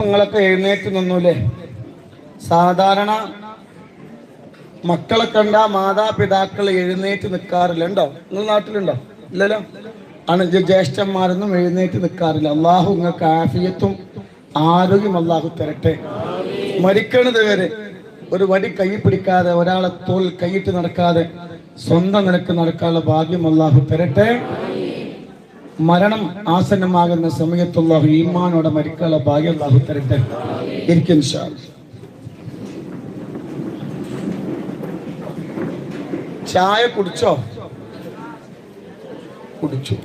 നിങ്ങളൊക്കെ എഴുന്നേറ്റ് നിന്നൂലേ? സാധാരണ മക്കളെ കണ്ട മാതാപിതാക്കൾ എഴുന്നേറ്റ് നിൽക്കാറില്ല. ഉണ്ടോ? നിങ്ങൾ നാട്ടിലുണ്ടോ? ഇല്ലല്ലോ. ജ്യേഷ്ഠന്മാരൊന്നും എഴുന്നേറ്റ് നിൽക്കാറില്ല. അള്ളാഹു നിങ്ങൾക്ക് ആഫിയത്തും ആരോഗ്യം അള്ളാഹു തരട്ടെ. മരിക്കണത് വരെ ഒരു വടി കൈ പിടിക്കാതെ, ഒരാളെ തോൽ കൈയിട്ട് നടക്കാതെ സ്വന്തം നിലക്ക് നടക്കാനുള്ള ഭാഗ്യം അള്ളാഹു തരട്ടെ. മരണം ആസന്നമാകുന്ന സമയത്ത് അല്ലാഹു ഈമാനോടെ മരിക്കാനുള്ള ഭാഗ്യം അല്ലാഹു തരട്ടെ. ഇരിക്കും ഇൻഷാ അല്ലാഹ്. ചായ കുടിച്ചോ? കുടിച്ചു.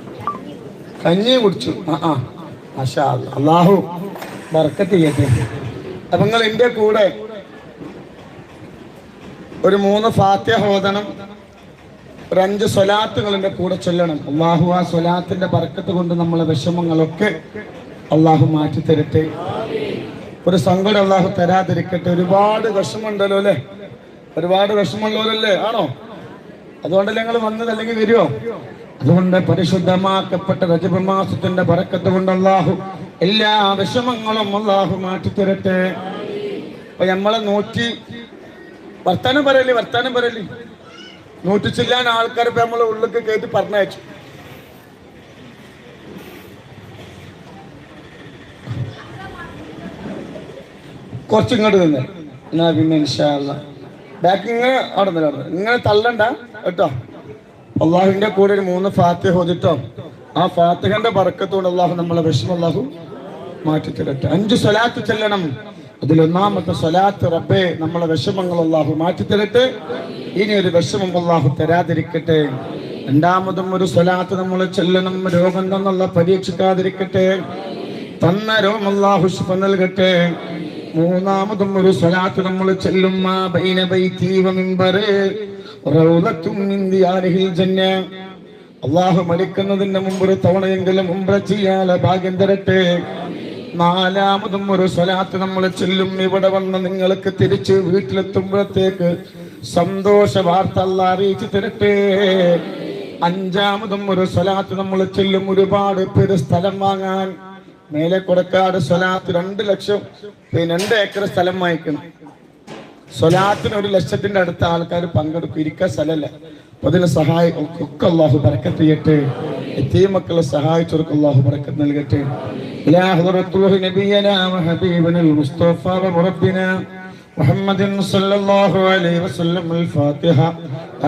കഞ്ഞി കുടിച്ചു. മാഷാ അല്ലാഹ്. അല്ലാഹു ബർക്കത്ത് ചെയ്യട്ടെ. അപ്പൊ നിങ്ങൾ എൻ്റെ കൂടെ ഒരു 3 ഫാത്തിഹ ഓതണം, ഒരു 5 സ്വലാത്തുകളുടെ കൂടെ ചൊല്ലണം. അള്ളാഹു ആ സ്വലാത്തിന്റെ ബർക്കത്ത് കൊണ്ട് നമ്മളെ വിഷമങ്ങളൊക്കെ അള്ളാഹു മാറ്റി തരട്ടെ. ഒരു സങ്കടം അള്ളാഹു തരാതിരിക്കട്ടെ. ഒരുപാട് വിഷമമുണ്ടല്ലോ അല്ലേ? ഒരുപാട് വിഷമമുള്ളവരല്ലേ? ആണോ? അതുകൊണ്ടല്ലേ നിങ്ങൾ വന്നത്, അല്ലെങ്കിൽ വരുമോ? അതുകൊണ്ട് പരിശുദ്ധമാക്കപ്പെട്ട റജബ് മാസത്തിന്റെ ബർക്കത്ത് കൊണ്ട് അള്ളാഹു എല്ലാ വിഷമങ്ങളും അള്ളാഹു മാറ്റി തരട്ടെ. അപ്പൊ നമ്മളെ വർത്താനം പറയല്ലേ 100 ചില്ലാൻ ആൾക്കാർ ഇപ്പൊ നമ്മളെ ഉള്ളിലേക്ക് കയറ്റി പറഞ്ഞയച്ചു. കുറച്ചിങ്ങോട്ട് നിന്ന് എന്നാ പിന്നെ ഇൻഷാ അല്ലാഹ് ബാക്കിങ് അവിടെ നിന്ന് ഇങ്ങനെ തള്ളണ്ട കേട്ടോ. അള്ളാഹുവിന്റെ കൂടെ ഒരു 3 ഫാത്തിഹ ഓതിട്ടോ. ആ ഫാത്തിഹന്റെ ബർക്കത്തോട് അള്ളാഹു നമ്മളെ വിഷമം അള്ളാഹു മാറ്റി തരട്ടെ. 5 സ്വലാത്ത് ചെല്ലണം. അതിൽ ഒന്നാമത്തെ സ്വലാത്ത്, റബ്ബേ നമ്മളെ വിഷമങ്ങൾ അള്ളാഹു മാറ്റി തരട്ടെ. ഇനി ഒരു വിഷമം അള്ളാഹു തരാതിരിക്കട്ടെ. രണ്ടാമതും ഒരു സ്വലാത്ത് നമ്മൾ ചെല്ലണം, രോഗം തന്നുള്ള പരീക്ഷിക്കാതിരിക്കട്ടെ. തന്ന രോഗം അള്ളാഹു ശിഫ നൽകട്ടെ. മൂന്നാമതും ഒരു സ്വലാത്ത് നമ്മൾ ചെല്ലും, മാ ബൈന ബൈതി വ മിൻബറി റൗളത്തും മിൻ ദിയാരിൽ ജന്ന. അള്ളാഹു മരിക്കുന്നതിന്റെ മുമ്പ് ഒരു തവണയെങ്കിലും ഉംറ ചെയ്യാനുള്ള ഭാഗ്യം തരട്ടെ. നാലാമതും ഒരു സ്വലാത്ത് നമ്മൾ ചെല്ലും, ഇവിടെ വന്ന് നിങ്ങൾക്ക് തിരിച്ച് വീട്ടിലെത്തുമ്പോഴത്തേക്ക് സന്തോഷ വാർത്ത അല്ലാഹു അറിയിച്ചു തരട്ടെ. അഞ്ചാമതും ഒരു സ്വലാത്ത് നമ്മൾ ചെല്ലും, ഒരുപാട് പേര് സ്ഥലം വാങ്ങാൻ മേലെ കൊടക്കാട് സ്വലാത്ത് 2 ലക്ഷം 2 ഏക്കർ സ്ഥലം വാങ്ങിക്കണം. സ്വലാത്തിന് 1 ലക്ഷത്തിന്റെ അടുത്ത ആൾക്കാർ പങ്കെടുക്കും. ഇരിക്കാൻ സ്ഥലമല്ല. അപ്പൊ അതിന് ഒക്കെ അല്ലാഹു ബർക്കത്ത് ചെയ്യട്ടെ. യതീമക്കളെ സഹായിച്ചവർക്ക് അല്ലാഹു ബർക്കത്ത് നൽകട്ടെ. ഇലാ ഹദ്റത്തുഹു നബിയനാ വഹബീബനൽ മുസ്തഫ വറബ്ബിനാ محمد صلى الله عليه وسلم. الفاتحة.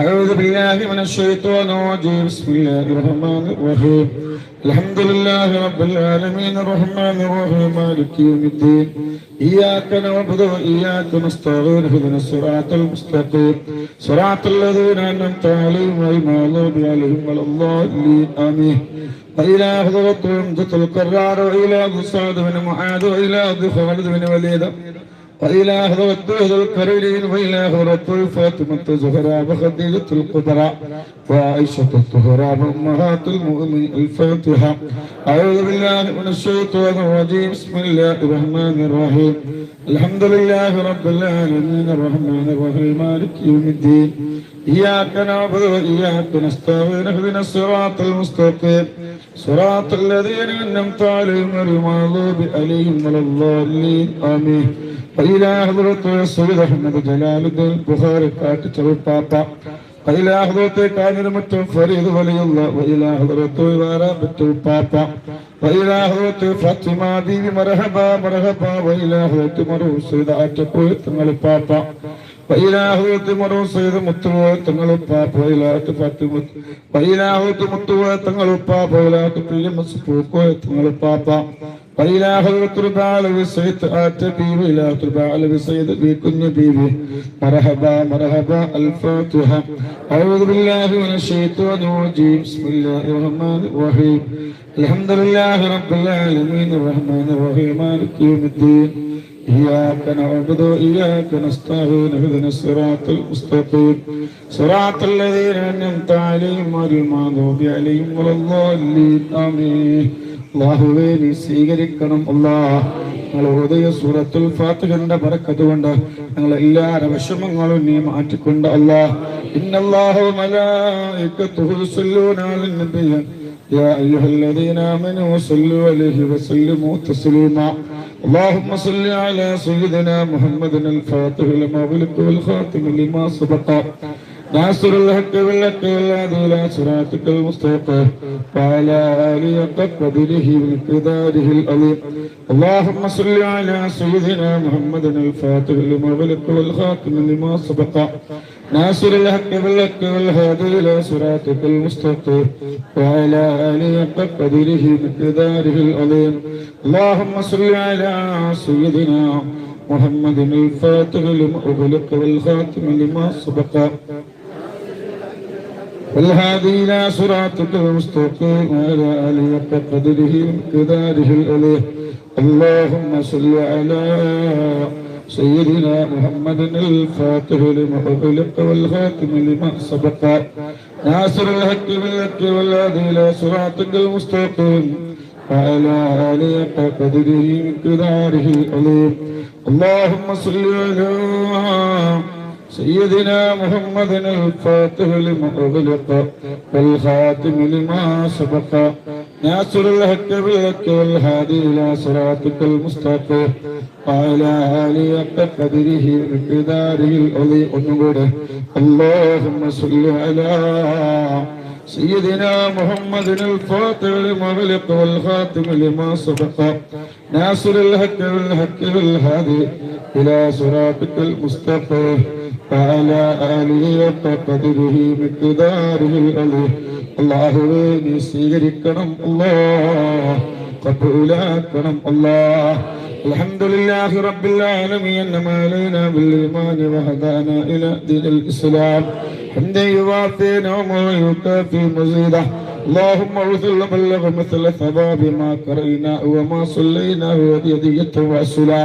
أعوذ بالله من الشيطان الرجيم. بسم الله الرحمن الرحيم. الحمد لله رب العالمين الرحمن الرحيم مالك يوم الدين. إياك نعبد وإياك نستعين. اهدنا الصراط المستقيم صراط الذين أنعمت عليهم غير المغضوب عليهم ولا الضالين. آمين. وإلى حضرة حمزة القرار، وإلى سعد بن معاذ، وإلى خالد بن وليد، وإلى حضرة الكريمين، وإلى حضرة فاطمة الزهراء وخديجة الكبرى وعائشة الطهرى وأمهات المؤمنين. الفاتحة. أعوذ بالله من الشيطان الرجيم. بسم الله الرحمن الرحيم. الحمد لله رب العالمين الرحمن الرحيم مالك يوم الدين. إياك نعبد وإياك نستعين. اهدنا الصراط المستقيم صراط الذين أنعمت عليهم غير المغضوب عليهم ولا الضالين. آمين. وإلى حضرة سيد أحمد جلال الدين البخاري كاتب البابا، وإلى حضرة كامل متم فريد ولي الله، وإلى حضرة ورابة البابا، وإلى حضرة فاطمة بيبي مرحبا مرحبا، وإلى حضرة مروه سيد عاتقوي تنغل البابا، وإلى حضرة مروه سيد متوى تنغل البابا، وإلى حضرة فاطمة، وإلى حضرة متوى تنغل البابا، وإلى حضرة بيبي مسفوكوي تنغل البابا، وإلى حضرة رباع سيد آتبي، وإلى رباع سيد بيكن بيبي مرحبا مرحبا. الفاتحة. أعوذ بالله من الشيطان الرجيم. بسم الله الرحمن الرحيم. الحمد لله رب العالمين الرحمن الرحيم مالك يوم الدين. إياك نعبد وإياك نستعين. اهدنا الصراط المستقيم صراط الذين أنعمت عليهم غير المغضوب عليهم ولا الضالين. آمين. അല്ലാഹുവേ നീ സ്വീകരിക്കണം. അല്ലാഹ് ഞങ്ങളുടെ ഹൃദയ സൂറത്തുൽ ഫാത്തിഹയുടെ ബറക്കത്ത് കൊണ്ട് ഞങ്ങളെ എല്ലാ വിഷമങ്ങളും നീ മാറ്റിക്കൊണ്ട് അല്ലാഹ്. ഇന്നല്ലാഹു വമലായികതുഹു യുസല്ലൂന അലൻ നബിയ്യ യാ അയ്യുഹല്ലദീന ആമനൂ സ്വല്ലു അലൈഹി വസല്ലിമു തസ്ലീമാ. اللهم صل على سيدنا محمد الفاتح لما أغلق والخاتم لما سبق ناصر الحق بالحق والهادي إلى صراطك المستقيم وعلى آله حق قدره ومقداره العظيم اللهم صل على سيدنا محمد الفاتح لما أغلق والخاتم لما سبق ناصر الحق بالحق والهادي إلى صراطك المستقيم وعلى آله حق قدره ومقداره العظيم اللهم صل على سيدنا محمد الفاتح لما أغلق والخاتم لما سبق والهادي إلى صراطك المستقيم وعلى آله حق قدره ومقداره العظيم اللهم صل على سيدنا محمد الفاتح لما أغلق والخاتم لما سبق ناصر الحق بالحق والهادي إلى صراطك المستقيم وعلى آله حق قدره ومقداره العظيم اللهم صل على سيدنا محمد الفاتح لما أغلق والخاتم لما سبق ناصر الحق بالحق والهادي إلى صراطك المستقيم وعلى آله حق قدره ومقداره العظيم اللهم صل على سيدنا محمد الفاتح لما أغلق والخاتم لما سبق ناصر الحق بالحق والهادي إلى صراطك المستقيم وعلى آله حق قدره ومقداره العظيم അല്ലാഹുവേ നീ സ്വീകരിക്കണം അല്ലാഹ് ഖബൂലാക്കണം അല്ലാഹ് അൽഹംദുലില്ലാഹി റബ്ബിൽ ആലമീൻ അന്നമാ അലൈനാ ബിൽ ഈമാനി വഹദാനാ ഇലാ ദീനിൽ ഇസ്ലാം ഹംദൻ യുവാഫി വമാ യുകാഫി മസീദ اللهم اغفر بلغ مثل ثواب ما قرئنا وما صلينا وهدية وسلا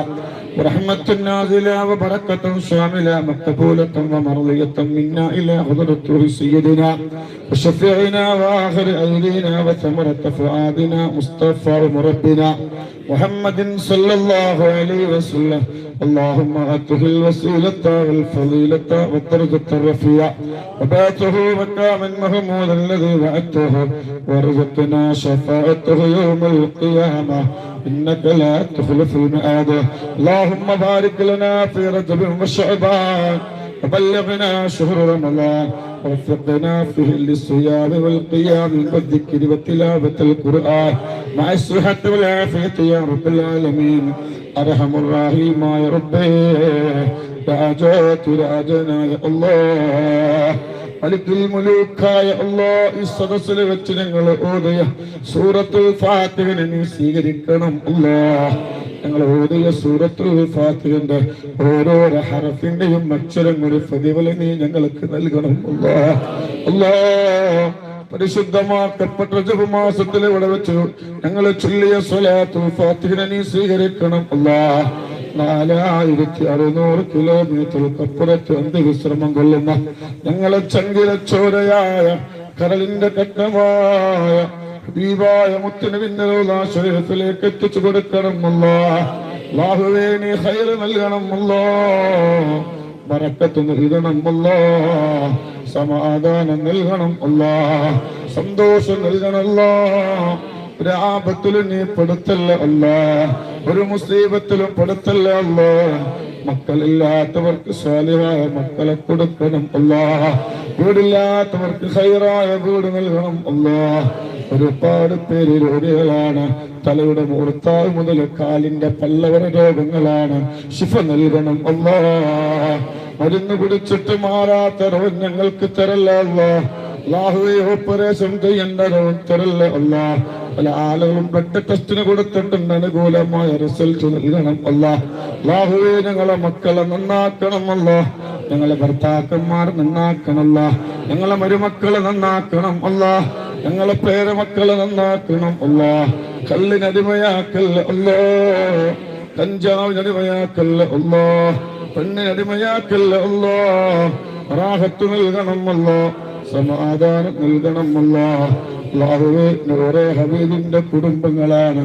ورحمة نازلة وبركة شاملة مقبولة ومرضية منا إلى حضرة سيدنا وشفيعنا وآخر أيدينا وثمرة فؤادنا مصطفى ومربنا محمد صلى الله عليه وسلم اللهم آته الوسيلة والفضيلة والدرجة الرفيعة وبعثه مقاما محمودا الذي وعدته وارزقنا شفاعته يوم القيامة إنك لا تخلف الميعاد اللهم بارك لنا في رجب وشعبان وبلغنا شهر رمضان ووفقنا فيه للصيام والقيام والذكر وتلاوة القرآن مع الصحة والعافية يا رب العالمين أرحم الراحمين يا ربي രാജാതിരാജനായ അല്ലാഹ് മലിക്കുൽ മുലൂക്കായ അല്ലാഹ് ഈ സദസ്സിൽ വെച്ച് ഞങ്ങൾ ഓതിയ സൂറത്തുൽ ഫാത്തിഹയെ നീ സ്വീകരിക്കണം അല്ലാഹ് ഞങ്ങൾ ഓതിയ സൂറത്തുൽ ഫാത്തിഹയുടെ ഓരോ ഹർഫിന്റെയും അക്ഷരങ്ങളുടെ പ്രതിഫലം നീ ഞങ്ങൾക്ക് നൽകണം അല്ലാഹ് അല്ലാഹ് പരിശുദ്ധമാക്കപ്പെട്ട റജബ് മാസത്തിൽ ഇവിടെ വെച്ച് ഞങ്ങൾ ചൊല്ലിയ സ്വലാത്തുൽ ഫാത്തിഹയെ നീ സ്വീകരിക്കണം അല്ലാഹ് 4600 കിലോമീറ്റർക്കപ്പുറത്ത് അന്ത്യവിശ്രമം കൊള്ളുന്ന ഞങ്ങളെ ചങ്കിലെ ചോരയായ കടലിന്റെ കട്ടമായ ഹബീബായ മുത്തുനബിന്റെ ശരീരത്തിലേക്ക് എത്തിച്ചു കൊടുക്കണം അല്ലാഹ് അല്ലാഹുവേ നീ ഖൈർ നൽകണം അല്ലാഹ് ബറക്കത്ത് നൽകണം അല്ലാഹ് സമാധാനം നൽകണം അല്ലാഹ് സന്തോഷം നൽകണം അല്ലാഹ് ഒരു ആപത്തിലും നീ പെടുത്തല്ല അല്ലാഹ് ഒരു മുസീബത്തിലും പെടുത്തല്ല അല്ലാഹ് മക്കളില്ലാത്തവർക്ക് സ്വാലിഹായ മക്കളെ കൊടുക്കണം അല്ലാഹ് വീടില്ലാത്തവർക്ക് ഖൈറായ വീട് നൽകണം അല്ലാഹ് ഒരുപാട് പേര് രോഗികളാണ് തലയുടെ മൂർത്താവ് മുതൽ കാലിന്റെ പല്ലവര രോഗങ്ങളാണ് ശിഫ നൽകണം അല്ലാഹ് മരുന്ന് കുടിച്ചിട്ട് മാറാത്ത രോഗം ഞങ്ങൾക്ക് തരല്ല അല്ലാഹ് അല്ലാഹുവേ ഓപ്പറേഷൻ ചെയ്യേണ്ട രോഗം തരല്ല അല്ലാഹ് പല ആളുകളും ബ്ലഡ് ടെസ്റ്റിന് കൊടുത്തിട്ടുണ്ട് അനുകൂലമായ റിസൾട്ട് നൽകണം അല്ലാഹ് അല്ലാഹുവേ ഞങ്ങളെ മക്കളെ നന്നാക്കണം അല്ലാഹ് ഞങ്ങളെ ഭർത്താക്കന്മാർ നന്നാക്കണം അല്ലാഹ് ഞങ്ങളെ മരുമക്കളെ നന്നാക്കണം അല്ലാഹ് ഞങ്ങളെ പേരമക്കളെ നന്നാക്കണം അല്ലാഹ് കല്ലിനടിമയാക്കല്ല അല്ലാഹ് കഞ്ചാവിനടിമയാക്കല്ല അല്ലാഹ് പെണ്ണിനടിമയാക്കല്ല അല്ലാഹ് റാഹത്ത് നൽകണം അല്ലാഹ് സമാധാനം നൽകണം അല്ലാഹ് അല്ലാഹുവേ നൂറെ ഹബീബിന്റെ കുടുംബങ്ങളാണ്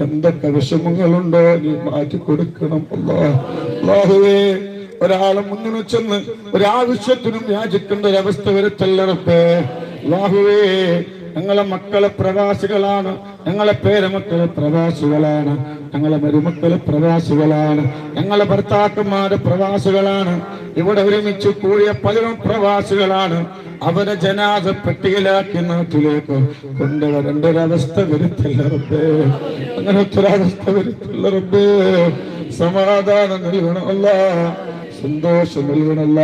എന്തൊക്കെ വിഷമങ്ങളുണ്ടോ നീ മാറ്റി കൊടുക്കണം അല്ലാഹ് അല്ലാഹുവേ ഒരാളെ മുന്നിൽ ചെന്ന് ഒരാവശ്യത്തിനും യാചിക്കേണ്ട ഒരവസ്ഥ വരുത്തല്ല റബ്ബേ അല്ലാഹുവേ ഞങ്ങളെ മക്കളെ പ്രവാസികളാണ് ഞങ്ങളെ പേരമക്കള് പ്രവാസികളാണ്, ഞങ്ങളെ മരുമക്കള് പ്രവാസികളാണ്, ഞങ്ങളെ ഭർത്താക്കന്മാര് പ്രവാസികളാണ്. ഇവിടെ ഒരുമിച്ച് കൂടിയ പലരും പ്രവാസികളാണ്. അവരെ ജനാസ പെട്ടിയിലാക്കി നാട്ടിലേക്ക് കൊണ്ടുവരേണ്ട ഒരവസ്ഥ വരുത്തില്ല റബ്ബേ. അങ്ങനത്തെ ഒരവസ്ഥ വരുത്തില്ല റബ്ബേ. സമാധാനം നൽകണം അല്ലാഹ്, സന്തോഷം നൽകണമല്ല.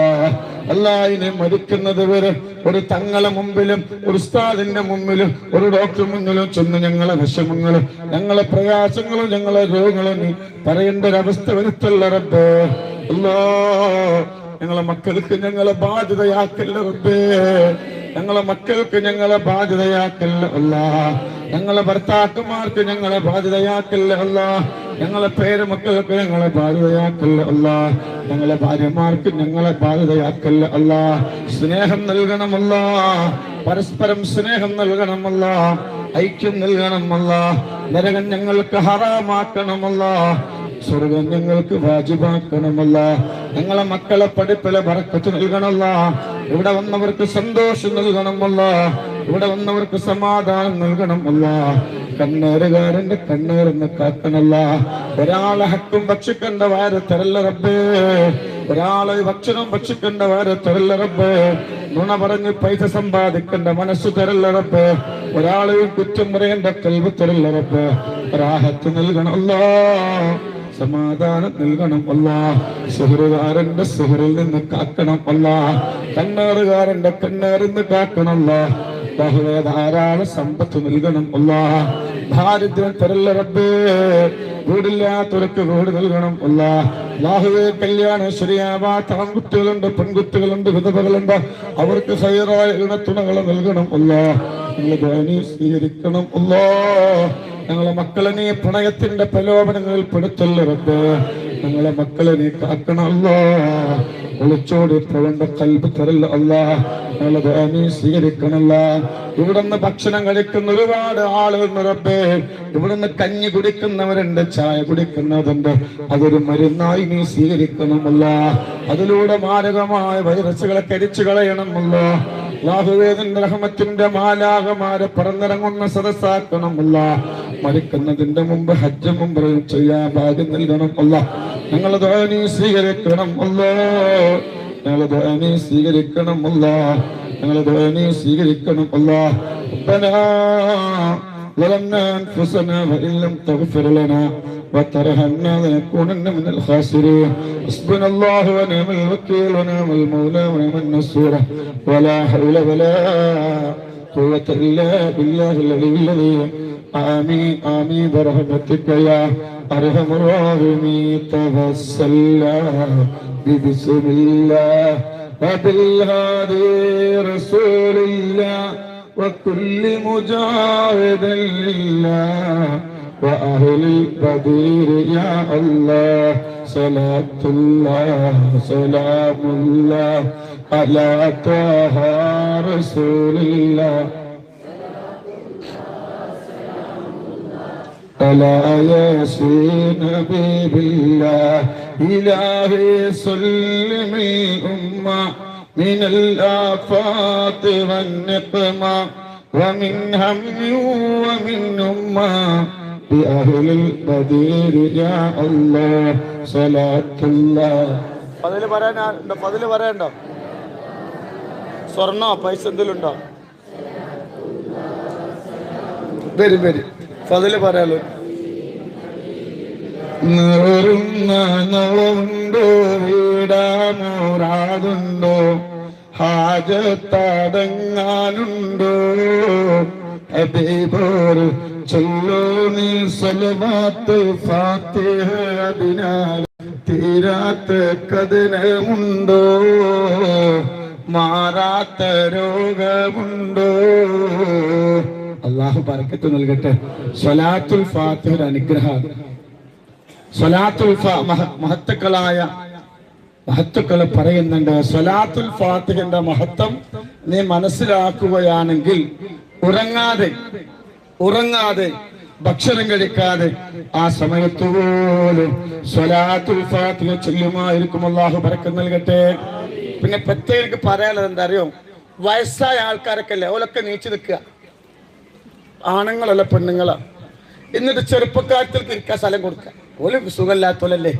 അല്ലാഹുവിനെ മരിക്കുന്നത് വരെ ഒരു തങ്ങളെ മുമ്പിലും ഒരു ഉസ്താദിന്റെ മുമ്പിലും ഒരു ഡോക്ടർ മുന്നിലും ചെന്ന് ഞങ്ങളെ വിഷമങ്ങളും ഞങ്ങളെ പ്രയാസങ്ങളും ഞങ്ങളെ രോഗങ്ങളും നീ പറയേണ്ട ഒരവസ്ഥ വരുത്തല്ല റബ്ബേ. അല്ലാഹ് ഞങ്ങളെ മക്കൾക്ക് ഞങ്ങളെ ബാധ്യതയാക്കല്ല റബ്ബേ. ഞങ്ങളെ മക്കൾക്ക് ഞങ്ങളെ ബാധ്യതയാക്കല്ല അല്ലാഹ്. ഞങ്ങളെ ഭർത്താക്കന്മാർക്ക് ഞങ്ങളെ ബാധ്യതയാക്കല്ല അല്ലാഹ്. ഞങ്ങളെ പേരമക്കൾക്ക് ഞങ്ങളെ ബാധ്യതയാക്കല്ല അല്ലാഹ്. ഞങ്ങളെ ഭാര്യമാർക്ക് ഞങ്ങളെ ബാധ്യതയാക്കല്ല അല്ലാഹ്. സ്നേഹം നൽകണം അല്ലാഹ്, പരസ്പരം സ്നേഹം നൽകണം അല്ലാഹ്, ഐക്യം നൽകണം അല്ലാഹ്. നരകം ഞങ്ങൾക്ക് ഹറാമാക്കണം അല്ലാഹ്, സ്വർഗം ഞങ്ങൾക്ക് വാജിബാക്കണമല്ല. ഞങ്ങളെ മക്കളെ പഠിപ്പിലെ ബറക്കത്ത് നൽകണമല്ല. ഇവിടെ വന്നവർക്ക് സന്തോഷം നൽകണമല്ല. ഇവിടെ വന്നവർക്ക് സമാധാനം നൽകണമല്ല. കണ്ണേറുകാരന്റെ കണ്ണേറെന്ന് കാക്കണല്ല. ഒരാളെ ഹക്കും ഭക്ഷിക്കേണ്ട വയറ് തരല്ല റബ്ബേ. ഒരാളെ ഭക്ഷണം ഭക്ഷിക്കേണ്ട വയറ് തരല്ല റബ്ബേ. നുണ പറഞ്ഞ് പൈസ സമ്പാദിക്കേണ്ട മനസ്സ് തരല്ല റബ്ബേ. ഒരാളെയും കുറ്റം പറയേണ്ട കൽവ് തരല്ല റബ്ബേ. റാഹത്ത് നൽകണമല്ല, സമാധാനം നൽകണം അല്ലാഹ്. സുഹൃകാരന്റെ സുഹറിൽ നിന്ന് കാക്കണം അല്ലാഹ്. കണ്ണേറുകാരന്റെ കണ്ണേറിൽ നിന്ന് കാക്കണം അല്ലാഹ്. ധാരാളം സമ്പത്ത് നൽകണം അല്ലാഹ്. ദാരിദ്ര്യം തരല്ല റബ്ബേ. വീടില്ലാത്തവർക്ക് വീട് നൽകണം അല്ലാഹ്. അല്ലാഹുവേ, കല്യാണം ശരിയാവാത്ത ആൺകുട്ടികളുണ്ട്, പെൺകുട്ടികളുണ്ട്, വിധവകളുണ്ട്. അവർക്ക് ഹൈറായ ഇണത്തുണകൾ നൽകണം അല്ലാഹ്. ഞങ്ങളെ സ്വീകരിക്കണം അല്ലാഹ്. ഞങ്ങളെ മക്കളെ നീ പ്രണയത്തിന്റെ പ്രലോഭനങ്ങളിൽ പെടുത്തല്ല റബ്ബേ. ഞങ്ങളെ മക്കളെ നീ കാക്കണം അല്ലാഹ്. ഒളിച്ചോടി പോകേണ്ട കൽബ് തരല്ല അല്ലാഹ്. ഞങ്ങളെ നീ സ്വീകരിക്കണല്ല. ഇവിടുന്ന് ഭക്ഷണം കഴിക്കുന്ന ഒരുപാട് ആളുകൾ റബ്ബേ. ഇവിടുന്ന് കഞ്ഞി കുടിക്കുന്നവരുണ്ട്, ചായ കുടിക്കുന്നതുണ്ട്. അതൊരു മരുന്നായി നീ സ്വീകരിക്കണമല്ല. അതിലൂടെ മാരകമായ വൈറസുകളെ കരിച്ചു കളയണമല്ല. അല്ലാഹുവിന്റെ റഹ്മത്തിന്റെ മാലാഖമാരെ പറന്നിറങ്ങുന്ന സദസ്സാക്കണമല്ല. മരിക്കുന്നതിന്റെ മുമ്പ് ഹജ്ജും ഉംറയും ചെയ്യാൻ ഭാഗ്യം നൽകണം അല്ലാഹ്. ഞങ്ങളെ ദുആ നീ സ്വീകരിക്കണം അല്ലാഹ്. ഞങ്ങളെ ദുആ നീ സ്വീകരിക്കണം അല്ലാഹ്. ഞങ്ങളെ ദുആ നീ സ്വീകരിക്കണം അല്ലാഹ്. റബ്ബനാ ظلمنا أنفسنا وإن لم تغفر لنا وترحمنا لنكونن من الخاسرين. حسبنا الله ونعم الوكيل ونعم المولى ونعم النصير. ولا حول ولا قوة إلا بالله العلي العظيم. آمين آمين برحمتك يا أرحم الراحمين. توسلنا بسم الله وبالهادي رسول الله وكل مجاهد لله وأهل البدير يا الله. صلاة الله سلام الله على طه رسول الله على ياسين حبيب الله. إلهي سلم الأمة من الآفات والنقمة ومن هم ومن أمة بأهل البدير يا الله. صلاة الله. പതില് പറയാനുണ്ടോ? പതില് പറയണ്ടോ? സ്വർണ്ണോ പൈസ എന്തെങ്കിലും ഉണ്ടോ? വരും വരും. പതില് പറയാലോ. നൂറുന്ന നവമുണ്ടോ, വീടാമൂറാതുണ്ടോ, ഹാജത്തടങ്ങാനുണ്ടോ, ഹബീബോർ ചൊല്ലോ നീ സ്വലവാത്ത് ഫാത്തിഹ. അതിനാൽ തീരാത്ത കഥനമുണ്ടോ, മാറാത്ത രോഗമുണ്ടോ? അല്ലാഹു ബർക്കത്ത് നൽകട്ടെ. സ്വലാത്തുൽ ഫാത്തിഹ അനുഗ്രഹം. സ്വലാത്തുൽ മഹത്തുക്കൾ പറയുന്നുണ്ട്. സ്വലാത്തുൽ ഫാത്തിഹിന്റെ മഹത്വം നീ മനസ്സിലാക്കുകയാണെങ്കിൽ ഉറങ്ങാതെ ഭക്ഷണം കഴിക്കാതെ ആ സമയത്ത് പോലും സ്വലാത്തുൽ ഫാത്തിഹ ചൊല്ലുമായിരിക്കും. അല്ലാഹു ബർക്കത്ത് നൽകട്ടെ. പിന്നെ പ്രത്യേകം പറയാനുള്ളത് എന്താ അറിയോ? വയസ്സായ ആൾക്കാരൊക്കെ അല്ലേ, ഓലൊക്കെ നീച്ചു നിൽക്കുക. ആണുങ്ങളല്ല പെണ്ണുങ്ങളാ. എന്നിട്ട് ചെറുപ്പക്കാർക്ക് ഇരിക്കാൻ സ്ഥലം കൊടുക്കുക. ഒരു സുഖമില്ലാത്തോലല്ലേ,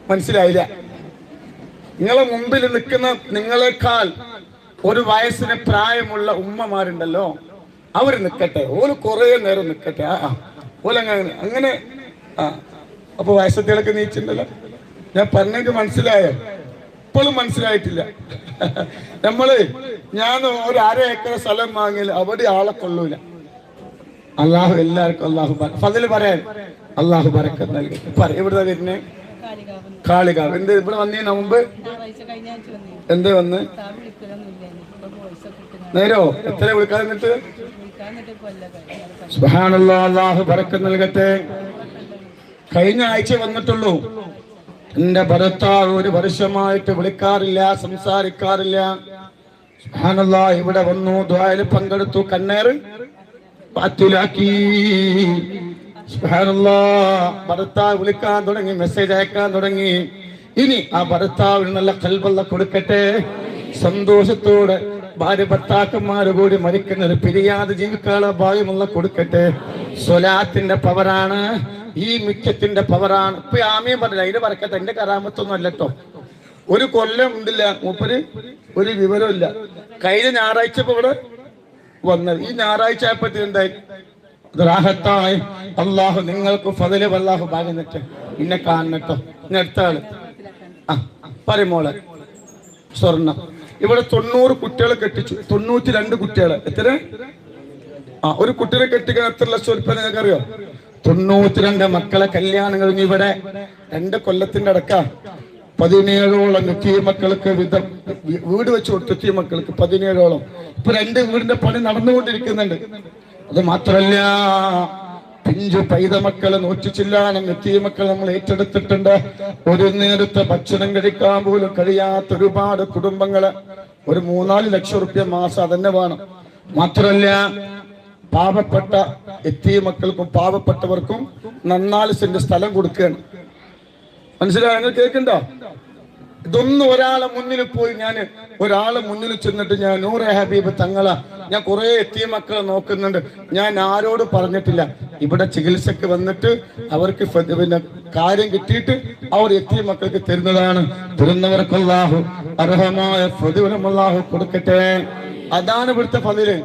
മനസ്സിലായില്ല? നിങ്ങളെ മുമ്പിൽ നിൽക്കുന്ന നിങ്ങളെക്കാൾ ഒരു വയസ്സിന് പ്രായമുള്ള ഉമ്മമാരുണ്ടല്ലോ, അവര് നിൽക്കട്ടെ, ഓല് കുറെ നേരം നിൽക്കട്ടെ. ഓലങ്ങനെ അപ്പൊ വയസ്സത്തിലൊക്കെ നീച്ചിട്ടുണ്ടല്ലോ. ഞാൻ പറഞ്ഞെങ്കിൽ മനസ്സിലായോ? ഇപ്പോഴും മനസ്സിലായിട്ടില്ല. ഞാൻ ഒരു 1/2 ഏക്കർ സ്ഥലം വാങ്ങിയാൽ അവിടെ ആളെ കൊള്ളൂല. അള്ളാഹു എല്ലാവർക്കും അള്ളാഹു ഫളിൽ പറയാൻ അള്ളാഹു ബറക്കത്ത് നൽകി. എവിടെ വരുന്നേ? കാളികാവ്. എന്ത് ഇവിടെ വന്നതിന് മുമ്പ് എന്തേ വന്ന് നേരോ? എത്ര വിളിക്കാതെ നിന്നിട്ട്? സുബ്ഹാനല്ലാഹ്, അള്ളാഹു ബറക്കത്ത് നൽകട്ടെ. കഴിഞ്ഞ ആഴ്ച വന്നിട്ടുള്ളൂ. എന്റെ ഭർത്താവ് 1 വർഷമായിട്ട് വിളിക്കാറില്ല, സംസാരിക്കാറില്ല. സുബ്ഹാനല്ലാഹ്, ഇവിടെ വന്നു, ദുആയിൽ പങ്കെടുത്തു, കണ്ണേറ് പാത്തിലാക്കി. സുബ്ഹാനല്ലാഹ്, ഭർത്താവ് വിളിക്കാൻ തുടങ്ങി, മെസ്സേജ് അയക്കാൻ തുടങ്ങി. ഇനി ആ ഭർത്താവിന് നല്ല ഖൽബല്ല കൊടുക്കട്ടെ. സന്തോഷത്തോടെ ഭാര്യ ഭർത്താക്കന്മാര് കൂടി മരിക്കുന്നത് പിരിയാതെ ജീവിക്കാനുള്ള ഭാഗ്യമുള്ള കൊടുക്കട്ടെ. സ്വലാത്തിന്റെ പവറാണ്, ഈ മിക്കത്തിന്റെ പവറാണ്. ഇപ്പൊ ആമയും പറഞ്ഞില്ല, അതിന്റെ പറക്കത്തെ എന്റെ കറാമത്തൊന്നും അല്ലട്ടോ. 1 കൊല്ലം ഉണ്ടില്ല മൂപ്പര്, ഒരു വിവരമില്ല. കഴിഞ്ഞ ഞായറാഴ്ച ഇപ്പൊ ഇവിടെ വന്നത്, ഈ ഞായറാഴ്ച ആയപ്പറ്റി എന്തായി? റാഹത്തായി. അള്ളാഹു നിങ്ങൾക്ക് ഫളില് അള്ളാഹു ഭാഗ്യം തെറ്റ് ഇന്നെ കാണട്ടോ. ഇനി അടുത്ത ആള് പറയുമോളെ സ്വർണം. ഇവിടെ 90 കുട്ടികളെ കെട്ടിച്ചു, 92 കുട്ടികളെ. എത്ര? ഒരു കുട്ടിയെ കെട്ടിക്കാൻ എത്ര ലക്ഷം ഉൽപ്പന്നം നിങ്ങൾക്ക് അറിയോ? 92 മക്കളെ കല്യാണം കഴിഞ്ഞു. ഇവിടെ 2 കൊല്ലത്തിന്റെ അടക്ക 17ഓളം എത്തിയ മക്കൾക്ക് വീട് വെച്ച് കൊടുത്തെത്തിയ മക്കൾക്ക് 17ഓളം. ഇപ്പൊ 2 വീടിന്റെ പണി നടന്നുകൊണ്ടിരിക്കുന്നുണ്ട്. അത് മാത്രല്ല, പിഞ്ചു പൈത മക്കളെ 100 ചില്ലാനം എത്തിയ മക്കൾ നമ്മൾ ഏറ്റെടുത്തിട്ടുണ്ട്. ഒരു നേരത്തെ ഭക്ഷണം കഴിക്കാൻ പോലും കഴിയാത്ത ഒരുപാട് കുടുംബങ്ങള്. ഒരു 3-4 ലക്ഷം റുപ്യ മാസം അതന്നെ വേണം. മാത്രല്ല, പാവപ്പെട്ട എത്തിയ മക്കൾക്കും പാവപ്പെട്ടവർക്കും 4 സെന്റ് സ്ഥലം കൊടുക്കുകയാണ്. മനസ്സിലായോ? നിങ്ങൾ കേൾക്കണ്ടോ? ഇതൊന്നും ഒരാളെ മുന്നിൽ പോയി ഒരാളെ മുന്നിൽ ചെന്നിട്ട് ഞാൻ നൂറെ ഹബീബ് തങ്ങള ഞാൻ കുറെ എത്തിയ മക്കളെ നോക്കുന്നുണ്ട്, ഞാൻ ആരോട് പറഞ്ഞിട്ടില്ല. ഇവിടെ ചികിത്സക്ക് വന്നിട്ട് അവർക്ക് പിന്നെ കാര്യം കിട്ടിയിട്ട് അവർ എത്തിയ മക്കൾക്ക് തരുന്നതാണ്. തരുന്നവർക്ക് അല്ലാഹു അർഹമായ പ്രതിഫലം അല്ലാഹു കൊടുക്കട്ടെ. അതാണ് ഇവിടുത്തെ ഫളില്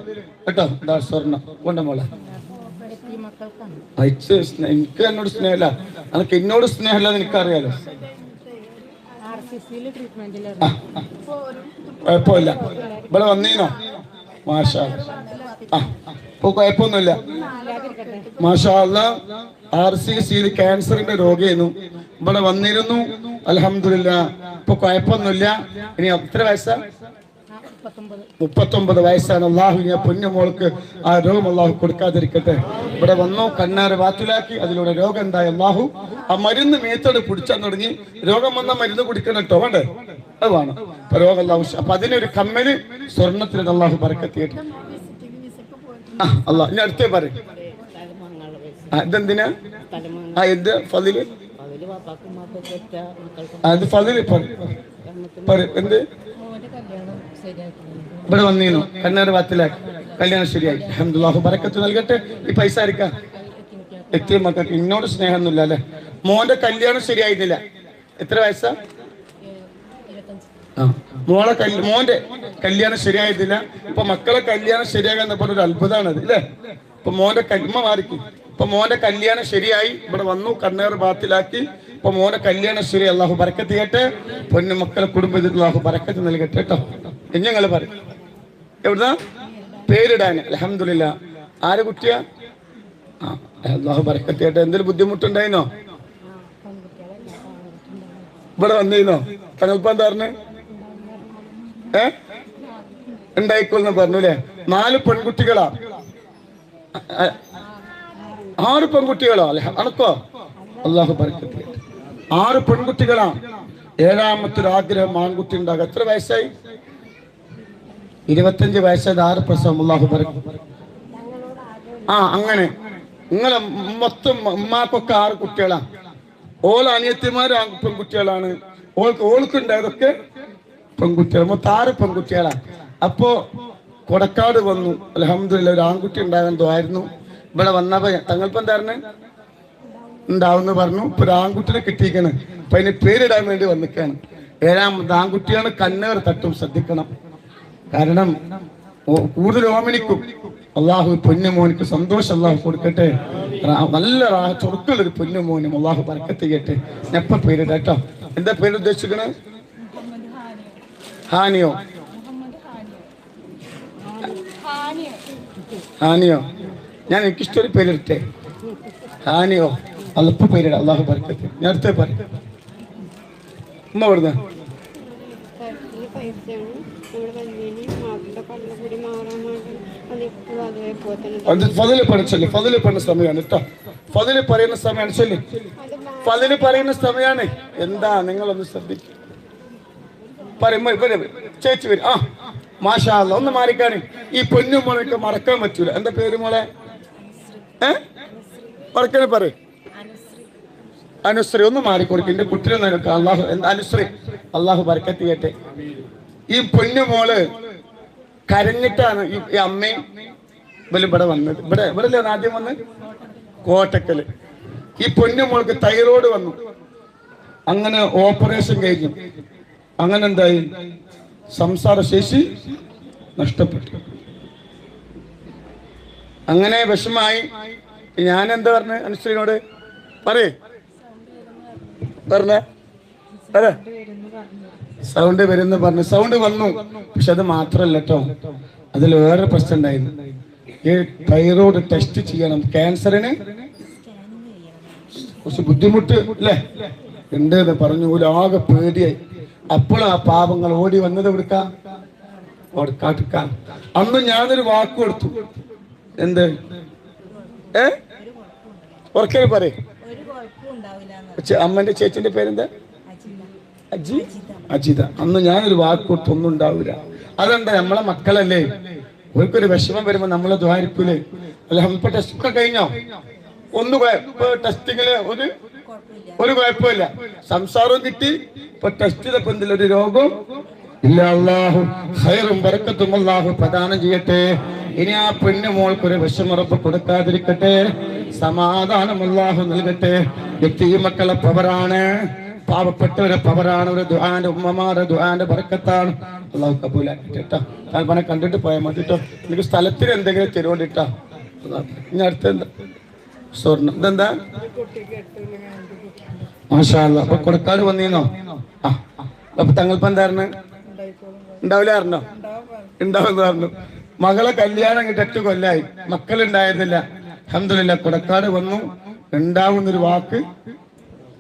കേട്ടോ. സ്വർണ്ണം കൊണ്ട മോളെ എനിക്ക് എന്നോട് സ്നേഹമില്ല, എനിക്ക് എന്നോട് സ്നേഹമില്ല എനിക്കറിയാലോ. കുഴപ്പമില്ല, ഇവിടെ വന്നീനോ? മാഷാ ഇപ്പൊ കുഴപ്പമൊന്നുമില്ല. മാഷാ അല്ലാഹ്, RCCയിൽ ക്യാൻസറിന്റെ രോഗിയായിരുന്നു, ഇവിടെ വന്നിരുന്നു. അൽഹംദുലില്ലാ, ഇപ്പൊ കുഴപ്പമൊന്നുമില്ല. ഇനി എത്ര വയസ്സാ? 39 വയസ്സാണ്. അള്ളാഹു പൊന്നുമോൾക്ക് ആ രോഗം അള്ളാഹു കൊടുക്കാതിരിക്കട്ടെ. ഇവിടെ വന്നു, കണ്ണാറ് വാത്തിലാക്കി. അതിലൂടെ രോഗം എന്തായി അള്ളാഹു ആ മരുന്ന് മേത്തോട് കുടിച്ചാൻ തുടങ്ങി. രോഗം വന്ന മരുന്ന് കുടിക്കണം കേട്ടോ, വേണ്ടേ? അത് വേണം. അപ്പൊ രോഗം അള്ളാഹു, അപ്പൊ അതിനൊരു കമ്മല് സ്വർണത്തിന് അള്ളാഹു ബറക്കത്തിയിട്ട്. അള്ളാഹ് ഇനി അടുത്തേ പറയും. ഇതെന്തിനാ? എന്ത് ഫളില്? അത് ഫളില് എന്ത്? ഇവിടെ വന്നീനു, കണ്ണാറ് വാത്തിലാക്കി, കല്യാണം ശരിയായി. അൽഹംദുലില്ലാഹ്, ബറക്കത്ത് നൽകട്ടെ. ഈ പൈസ ആയിരിക്കാം എത്തിയ മക്കൾക്ക്. ഇന്നോട് സ്നേഹമൊന്നുമില്ല അല്ലെ? മോന്റെ കല്യാണം ശരിയായിരുന്നില്ല. എത്ര വയസ്സാ? മോന്റെ കല്യാണം ശരിയായിരുന്നില്ല. ഇപ്പൊ മക്കളെ കല്യാണം ശരിയാകാന്ന് പറഞ്ഞൊരു അത്ഭുതമാണ് അത് അല്ലേ? ഇപ്പൊ മോന്റെ മാറിക്കും. ഇപ്പൊ മോന്റെ കല്യാണം ശരിയായി, ഇവിടെ വന്നു, കണ്ണേറ് ബാത്തിലാക്കി. ഇപ്പൊ മോന്റെ കല്യാണം ശരി. അള്ളാഹു ബറക്കത്ത് ചെയ്യട്ടെ. പൊന്നു മക്കളെ കുടുംബത്തിൽ അള്ളാഹു ബറക്കത്ത് നൽകട്ടെ കേട്ടോ. ഞങ്ങള് പറയും എവിടുന്നാ പേരിടാന്? അൽഹംദുലില്ലാ. ആര് കുട്ടിയാ? അള്ളാഹു ബറക്കത്ത് ചെയ്യട്ടെ. എന്തെങ്കിലും ബുദ്ധിമുട്ടുണ്ടായിനോ? ഇവിടെ വന്നിരുന്നോ? തങ്ങൾപ്പാന്താറിന് ഉണ്ടായിക്കൊള്ളെന്ന് പറഞ്ഞു അല്ലേ? 4 പെൺകുട്ടികളാ? 6 പെൺകുട്ടികളോ? അണക്കോ? അള്ളാഹു ബറക്കത്ത് ചെയ്യട്ടെ. 6 പെൺകുട്ടികളാ. 7ാമത്തെ ആഗ്രഹം ആൺകുട്ടി ഉണ്ടാകും. എത്ര വയസ്സായി? 25 വയസ്സായി. 6 പ്രസവം. അള്ളാഹു ബറക്കത്ത്. അങ്ങനെ നിങ്ങളെ മൊത്തം ഉമ്മാക്കൊക്കെ 6 കുട്ടികളാ. ഓൾ അനിയത്തിമാർ പെൺകുട്ടികളാണ്. ഓൾക്കുണ്ടായതൊക്കെ പെൺകുട്ടികൾ. മൊത്തം 6 പെൺകുട്ടികളാ. അപ്പോ കൊടക്കാട് വന്നു. അൽഹംദുലില്ലാ, ഒരു ആൺകുട്ടി ഉണ്ടാകാൻ ദുആയിരുന്നു. ഇവിടെ വന്നപ്പോ തങ്ങൾക്ക് എന്തായിരുന്നു ഉണ്ടാവുന്ന പറഞ്ഞു. ഇപ്പൊ ഒരു ആൺകുട്ടിനെ കിട്ടിയിരിക്കാണ്. അപ്പൊ അതിന് പേരിടാൻ വേണ്ടി വന്നിക്കാണ്. 7ാമത് ആൺകുട്ടിയാണ്. കണ്ണേർ തട്ടും, ശ്രദ്ധിക്കണം. കാരണം കൂടുതൽ ഓമനിക്കും. അള്ളാഹു പൊന്നുമോനിക്ക് സന്തോഷം അള്ളാഹു കൊടുക്കട്ടെ. നല്ല ചൊറുക്കുള്ളൊരു പൊന്നുമോനും അള്ളാഹു ബർക്കത്ത് ചെയ്യട്ടെ. എപ്പ പേരിട കേട്ടോ. എന്താ പേര് ഉദ്ദേശിക്കണേ? ഹാനിയോ? ഹാനിയോ? ഞാൻ എനിക്കിഷ്ടൊരു പേരിട്ടെ. ഹാനിയോ? അല്ലപ്പ പേരിട. അള്ളാഹു ബർക്കത്ത്. ഞാൻ അടുത്തേ പറ. ഉമ്മ എവിടുന്ന? ഫതില് പഠിച്ചല്ലേ? ഫതില് പറയുന്ന സമയമാണ് കേട്ടോ. ഫതില് പറയുന്ന സമയമാണ്. ചൊല്ലി ഫതില് പറയുന്ന സമയമാണ്. എന്താ നിങ്ങളൊന്ന് ശ്രദ്ധിക്കും. ചേച്ചി വരും. ആ മാഷാ അല്ലാഹ്. ഒന്ന് മാറിക്കാണ്. ഈ പൊന്നുമോളൊക്കെ മറക്കാൻ പറ്റൂല. എന്താ പേര് മോളെ? മറക്കാനെ പറയും. അനുശ്രീ. ഒന്ന് മാറിക്കൊടുക്കും. എന്റെ കുട്ടിനെ അള്ളാഹു അനുശ്രീ അള്ളാഹു ബർക്കത്ത് ചെയ്യട്ടെ. ഈ പൊന്നുമോള് കരഞ്ഞിട്ടാണ് ഈ അമ്മയും ഇവിടെ വന്നത്. ഇവിടെ ആദ്യം വന്ന് കോട്ടക്കല്. ഈ പൊന്നുമോൾക്ക് തൈറോയ്ഡ് വന്നു. അങ്ങനെ ഓപ്പറേഷൻ കഴിഞ്ഞു. അങ്ങനെ എന്തായി? സംസാര ശേഷി നഷ്ടപ്പെട്ടു. അങ്ങനെ വിഷമായി. ഞാൻ എന്താ പറഞ്ഞ അനുശ്രീനോട് പറയേ സൗണ്ട് വരുന്ന പറഞ്ഞു. സൗണ്ട് വന്നു. പക്ഷെ അത് മാത്രല്ല കേട്ടോ, അതിൽ വേറെ പ്രശ്നം ഉണ്ടായിരുന്നു. ഈ തൈറോയ്ഡ് ടെസ്റ്റ് ചെയ്യണം. ക്യാൻസറിന് കുറച്ച് ബുദ്ധിമുട്ട് അല്ലേ ഉണ്ടെന്ന് പറഞ്ഞു. ആകെ പേടിയായി. അപ്പോഴും ആ പാപങ്ങൾ ഓടി വന്നത് എടുക്കാം. അന്ന് ഞാനൊരു വാക്ക് കൊടുത്തു. എന്ത്? ഉറക്കെ പറയേ. അമ്മന്റെ ചേച്ചിന്റെ പേരെന്താ? അജിത. അന്ന് ഞാനൊരു വാക്ക് കൊടുത്തു. ഒന്നും ഉണ്ടാവില്ല. അതെന്താ? നമ്മളെ മക്കളല്ലേ. അവർക്കൊരു വിഷമം വരുമ്പോ നമ്മളെ ദ്വാരിക്കൂലേ. അല്ല ഇപ്പൊ ടെസ്റ്റ് ഒക്കെ കഴിഞ്ഞോ? ടെസ്റ്റിങ്ങില് ഒരു കുഴപ്പമില്ല. സംസാരവും കിട്ടി. ഇപ്പൊ ടെസ്റ്റ് ചെയ്തപ്പോ എന്തെങ്കിലും ഒരു രോഗവും ഇല്ല. അള്ളാഹു ഖൈറും ബറക്കത്തും അള്ളാഹു പ്രദാനം ചെയ്യട്ടെ. ഇനി ആ പെണ്ണുമോൾക്കൊരു വിഷമുറപ്പ് കൊടുക്കാതിരിക്കട്ടെ. സമാധാനം അള്ളാഹു നൽകട്ടെ. യതീം മക്കളെ പവറാണ്, പാവപ്പെട്ടവരെ പവറാണ്. ഒരു ദുആന്റെ ഉമ്മമാരുടെ ദുആന്റെ ബർക്കത്താണ്. അള്ളാഹു കബൂലാക്കട്ടെ കേട്ടോ. താൽപ്പനെ കണ്ടിട്ട് പോയാൽ മതി കേട്ടോ. എനിക്ക് സ്ഥലത്തിന് എന്തെങ്കിലും തരുകൊണ്ടിട്ടാ. ഇനി അടുത്ത എന്താ? സ്വർണം. ഇതെന്താ? മാഷാ അല്ലാഹ്. അപ്പൊ കൊടുക്കാട് വന്നീന്നോ? അപ്പൊ തങ്ങളിപ്പോ എന്തായിരുന്നു? ഉണ്ടാവില്ലായിരുന്നോ? ഉണ്ടാവുന്ന പറഞ്ഞു. മകളെ കല്യാണം കിട്ടി 8 കൊല്ലായി. മക്കളുണ്ടായിരുന്നില്ല. അൽഹംദുലില്ലാഹ് കൊടക്കാട് വന്നു. ഉണ്ടാവുന്നൊരു വാക്ക്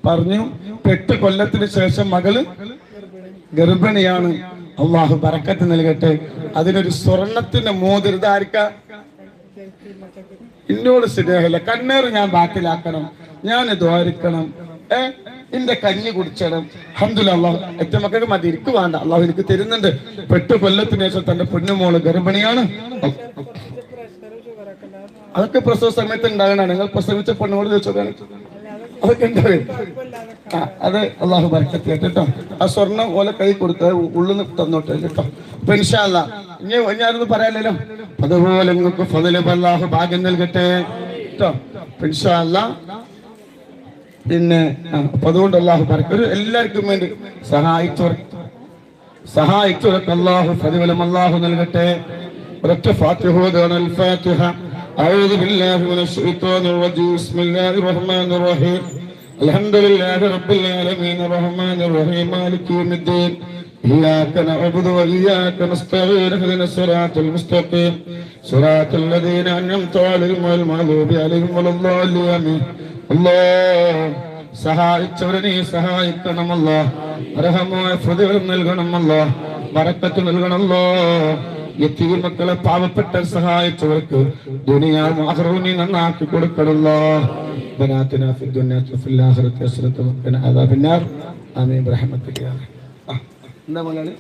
പറഞ്ഞു. 8 കൊല്ലത്തിന് ശേഷം മകള് ഗർഭിണിയാണ്. അള്ളാഹു ബറക്കത്ത് നൽകട്ടെ. അതിനൊരു സ്വർണത്തിന്റെ മോതിരം. ഇതാർക്ക? എന്നോട് സ്നേഹമില്ല. കണ്ണേറ് ഞാൻ ബാക്കിലാക്കണം. ഞാൻ ദ്വാരിക്കണം. എന്റെ കഞ്ഞി കുടിച്ചണം. അൽഹംദുലില്ലാഹ്. അള്ളാഹു ഏറ്റവും മക്കൾക്ക് മതി. എനിക്ക് വേണ്ട. അള്ളാഹു എനിക്ക് തരുന്നുണ്ട്. 8 കൊല്ലത്തിന് ശേഷം തന്റെ പൊന്നുമോള് ഗർഭിണിയാണ്. അതൊക്കെ പ്രസവ സമയത്ത് ഉണ്ടാകണം. നിങ്ങൾ പ്രസവിച്ച പെണ്ണോട് ചോദിച്ചോക്കാണ്. അതൊക്കെ ഉണ്ടാവും. അത് അള്ളാഹു ബർക്കത്ത് ചെയ്യട്ടെ കേട്ടോ. ആ സ്വർണം ഓലെ കൈ കൊടുക്കുക. ഉള്ളിന്ന് തന്നോട്ടെ കേട്ടോ. അപ്പൊ ഇൻഷാ അല്ലാഹ് ഇനി ഞാനൊന്നും പറയാനില്ലല്ലോ. അതുപോലെ നിങ്ങൾക്ക് ഫളില് അല്ലാഹു ഭാഗ്യം നൽകട്ടെ കേട്ടോ. ഇൻഷാ അല്ലാഹ്. പിന്നെ അപ്പൊ അതുകൊണ്ട് അള്ളാഹു ബർക്കത്ത്. എല്ലാവർക്കും വേണ്ടി സഹായിച്ചവർക്ക് അള്ളാഹു പ്രതിഫലം അള്ളാഹു നൽകട്ടെ. ഒരൊറ്റ ഫാത്തിഹ ഓതണം. അൽ ഫാത്തിഹ. أعوذ بالله من الشيطان الرجيم. بسم الله الرحمن الرحيم. الحمد لله رب العالمين الرحمن الرحيم مالك يوم الدين. إياك نعبد وإياك نستعين. اهدنا الصراط المستقيم صراط الذين أنعمت عليهم غير المغضوب عليهم ولا الضالين. الله സഹായിച്ചവരെ സഹായിക്കണമല്ല. അർഹമായ പ്രതിഫലം നൽകണമല്ല. ബറക്കത്ത് നൽകണമല്ലോ. യതീം മക്കളെ പാവപ്പെട്ട സഹായിച്ചവർക്ക് ദുനിയാവും ആഖിറവും നന്നാക്കി കൊടുക്കണമല്ലോ. ബനാതിനാ ഫിദ് ദുനിയാ വഫിൽ ആഖിറതി ഹസനത്തും വഖിനാ അദാബന്നാർ. ആമീൻ ബിറഹ്മതിക. എന്താ മോളെ?